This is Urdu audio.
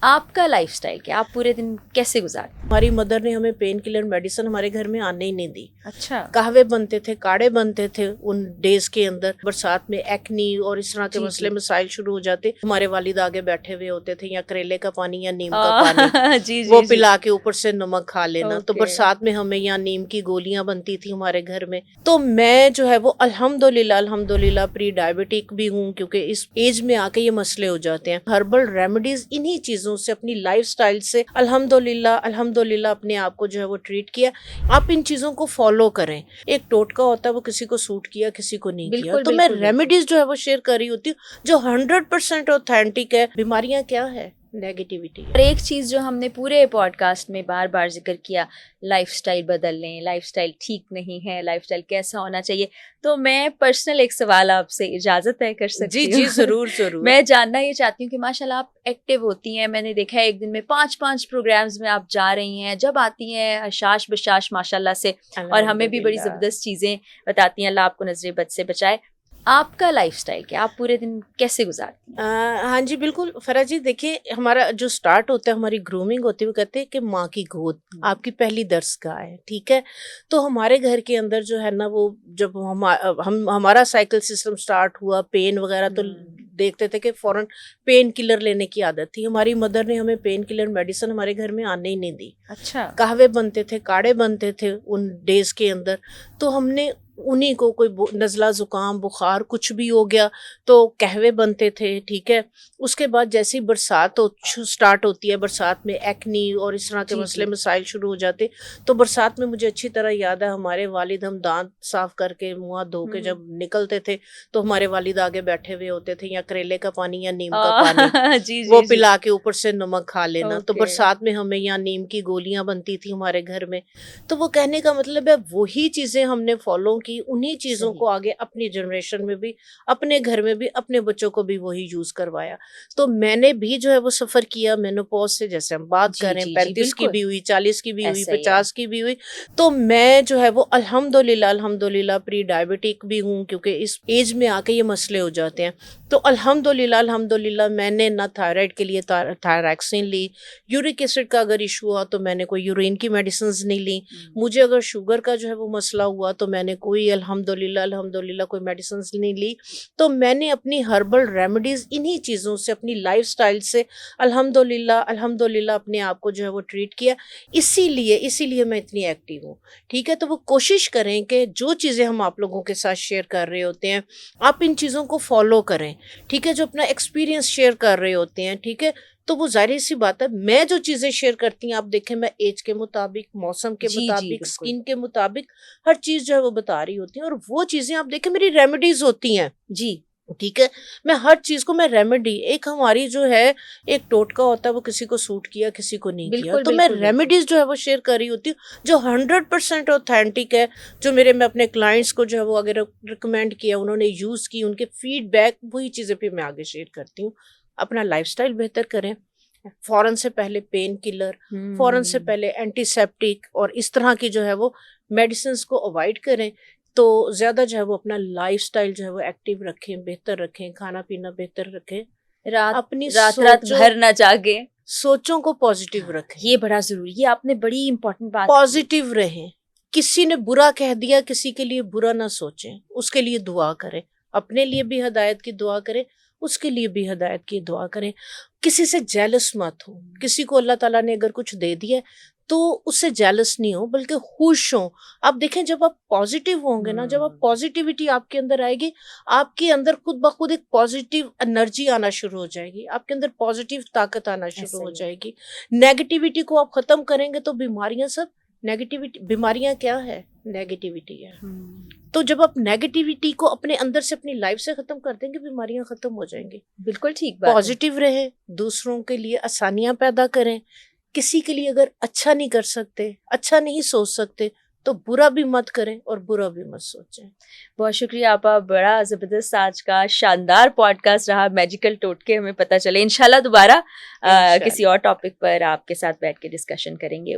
آپ کا لائف سٹائل کیا, آپ پورے دن کیسے گزارتے؟ ہماری مدر نے ہمیں پین کلر میڈیسن ہمارے گھر میں آنے ہی نہیں دی. اچھا. قہوے بنتے تھے, کاڑے بنتے تھے ان ڈیز کے اندر. برسات میں ایکنی اور اس طرح کے مسئلے مسائل شروع ہو جاتے, ہمارے والد آگے بیٹھے ہوئے ہوتے تھے, یا کریلے کا پانی یا نیم کا پانی وہ پلا کے اوپر سے نمک کھا لینا. تو برسات میں ہمیں یا نیم کی گولیاں بنتی تھی ہمارے گھر میں. تو میں جو ہے وہ الحمدللہ پری ڈائبٹک بھی ہوں, کیونکہ اس ایج میں آ کے یہ مسئلے ہو جاتے ہیں. ہربل ریمیڈیز انہی چیزوں سے, اپنی لائف سٹائل سے الحمدللہ اپنے آپ کو جو ہے وہ ٹریٹ کیا. آپ ان چیزوں کو فالو کریں. ایک ٹوٹکا ہوتا ہے, وہ کسی کو سوٹ کیا کسی کو نہیں کیا. تو میں ریمیڈیز جو ہے وہ شیئر کر رہی ہوتی ہوں جو 100% اوتھینٹک ہے. بیماریاں کیا ہے؟ نیگیٹیوٹی. اور ایک چیز جو ہم نے پورے پوڈ کاسٹ میں بار بار ذکر کیا, لائف سٹائل بدل لیں, لائف سٹائل ٹھیک نہیں ہے, لائف سٹائل کیسا ہونا چاہیے. تو میں پرسنل ایک سوال آپ سے اجازت ہے کر سکتی ہوں؟ جی ضرور. میں جاننا یہ چاہتی ہوں کہ ماشاءاللہ آپ ایکٹیو ہوتی ہیں. میں نے دیکھا ہے ایک دن میں 5 پروگرامز میں آپ جا رہی ہیں. جب آتی ہیں شاش بشاش ماشاءاللہ سے, اور ہمیں بھی بڑی زبردست چیزیں بتاتی ہیں. اللہ آپ کو نظر بد سے بچائے. آپ کا لائف سٹائل کیا, آپ پورے دن کیسے گزارتی ہیں؟ ہاں جی بالکل فرا جی. دیکھیے ہمارا جو سٹارٹ ہوتا ہے, ہماری گرومنگ ہوتی ہے, وہ کہتے ہیں کہ ماں کی گود آپ کی پہلی درسگاہ ہے. ٹھیک ہے. تو ہمارے گھر کے اندر جو ہے نا, وہ جب ہمارا سائیکل سسٹم سٹارٹ ہوا, پین وغیرہ تو دیکھتے تھے کہ فوراً پین کلر لینے کی عادت تھی. ہماری مدر نے ہمیں پین کلر میڈیسن ہمارے گھر میں آنے ہی نہیں دی. اچھا. قہوے بنتے تھے, کاڑے بنتے تھے ان ڈیز کے اندر. تو ہم نے انہی کو, کوئی نزلہ زکام بخار کچھ بھی ہو گیا تو قہوے بنتے تھے. ٹھیک ہے. اس کے بعد جیسی برسات سٹارٹ ہوتی ہے, برسات میں ایکنی اور اس طرح کے مسئلے مسائل شروع ہو جاتے. تو برسات میں مجھے اچھی طرح یاد ہے, ہمارے والد ہم دانت صاف کر کے منہ دھو کے جب نکلتے تھے تو ہمارے والد آگے بیٹھے ہوئے ہوتے تھے, یا کریلے کا پانی یا نیم کا پانی وہ پلا کے اوپر سے نمک کھا لینا. تو برسات میں ہمیں یا نیم کی گولیاں بنتی تھی ہمارے گھر میں. تو وہ کہنے کا مطلب ہے وہی چیزیں ہم نے فالو کی, انہی چیزوں کو آگے اپنی جنریشن میں بھی, اپنے گھر میں بھی, اپنے بچوں کو بھی وہی یوز کروایا. تو میں نے بھی جو ہے وہ سفر کیا مینوپوز سے, جیسے ہم بات کریں 35 کی بھی ہوئی, 40 کی بھی ہوئی, 50 کی بھی ہوئی. تو میں جو ہے وہ الحمدللہ پری ڈائبٹک بھی ہوں, کیونکہ اس ایج میں آ کے یہ مسئلے ہو جاتے ہیں. تو الحمدللہ میں نے نہ تھائرائڈ کے لیے تھائریکسین لی. یورک ایسڈ کا اگر ایشو ہوا تو میں نے کوئی یورین کی میڈیسنز نہیں لی. مجھے اگر شوگر کا جو ہے وہ مسئلہ ہوا تو میں نے کوئی الحمدللہ کوئی میڈیسنز نہیں لی. تو میں نے اپنی ہربل ریمیڈیز انہی چیزوں سے, اپنی لائف سٹائل سے الحمدللہ اپنے آپ کو جو ہے وہ ٹریٹ کیا. اسی لیے میں اتنی ایکٹیو ہوں. ٹھیک ہے. تو وہ کوشش کریں کہ جو چیزیں ہم آپ لوگوں کے ساتھ شیئر کر رہے ہوتے ہیں, آپ ان چیزوں کو فالو کریں. ٹھیک ہے. جو اپنا ایکسپیرینس شیئر کر رہے ہوتے ہیں, ٹھیک ہے, تو وہ ظاہر سی بات ہے, میں جو چیزیں شیئر کرتی ہیں, آپ دیکھیں میں ایج کے مطابق, موسم کے مطابق, سکن کے مطابق ہر چیز جو ہے وہ بتا رہی ہوتی ہیں. اور وہ چیزیں آپ دیکھیں میری ریمیڈیز ہوتی ہیں. جی ٹھیک ہے. میں ہر چیز کو میں ریمیڈی, ایک ہماری جو ہے ایک ٹوٹکا ہوتا ہے, وہ کسی کو سوٹ کیا کسی کو نہیں کیا. تو میں ریمیڈیز جو ہے وہ شیئر کر رہی ہوتی ہوں جو 100% اوتھینٹک ہے, جو میں اپنے کلائنٹس کو جو ہے وہ اگر ریکمینڈ کیا, انہوں نے یوز کی, ان کے فیڈ بیک, وہی چیزیں پھر میں آگے شیئر کرتی ہوں. اپنا لائف سٹائل بہتر کریں. فوراً سے پہلے پین کلر, فوراً سے پہلے اینٹی سیپٹک اور اس طرح کی جو ہے وہ میڈیسنز کو اوائڈ کریں. تو زیادہ جو ہے وہ اپنا لائف سٹائل جو ہے وہ ایکٹیو رکھیں, بہتر رکھیں, کھانا پینا بہتر رکھیں, اپنی رات بھر نہ جاگیں, سوچوں کو پازیٹیو رکھیں. یہ بڑا ضروری, یہ آپ نے بڑی امپورٹنٹ بات. پازیٹیو رہیں. کسی نے برا کہہ دیا, کسی کے لیے برا نہ سوچیں, اس کے لیے دعا کریں. اپنے لیے بھی ہدایت کی دعا کریں, اس کے لیے بھی ہدایت کی دعا کریں. کسی سے جیلس مت ہو. کسی کو اللہ تعالیٰ نے اگر کچھ دے دیا تو اس سے جیلس نہیں ہو, بلکہ خوش ہوں. آپ دیکھیں جب آپ پازیٹیو ہوں گے نا, جب آپ پازیٹیوٹی آپ کے اندر آئے گی, آپ کے اندر خود بخود ایک پازیٹیو انرجی آنا شروع ہو جائے گی, آپ کے اندر پازیٹیو طاقت آنا شروع ہو جائے گی. نیگیٹیوٹی کو آپ ختم کریں گے تو بیماریاں سب نیگیٹیوٹی, بیماریاں کیا ہے؟ نیگیٹیوٹی ہے. تو جب آپ نیگیٹیوٹی کو اپنے اندر سے, اپنی لائف سے ختم کر دیں گے, بیماریاں ختم ہو جائیں گی. بالکل ٹھیک بات. پازیٹیو رہیں, دوسروں کے لیے آسانیاں پیدا کریں. کسی کے لیے اگر اچھا نہیں کر سکتے, اچھا نہیں سوچ سکتے, تو برا بھی مت کریں اور برا بھی مت سوچیں. بہت شکریہ آپا, بڑا زبردست آج کا شاندار پوڈ کاسٹ رہا. میجیکل ٹوٹکے ہمیں پتہ چلے. انشاءاللہ دوبارہ کسی اور ٹاپک پر آپ کے ساتھ بیٹھ کے ڈسکشن کریں گے.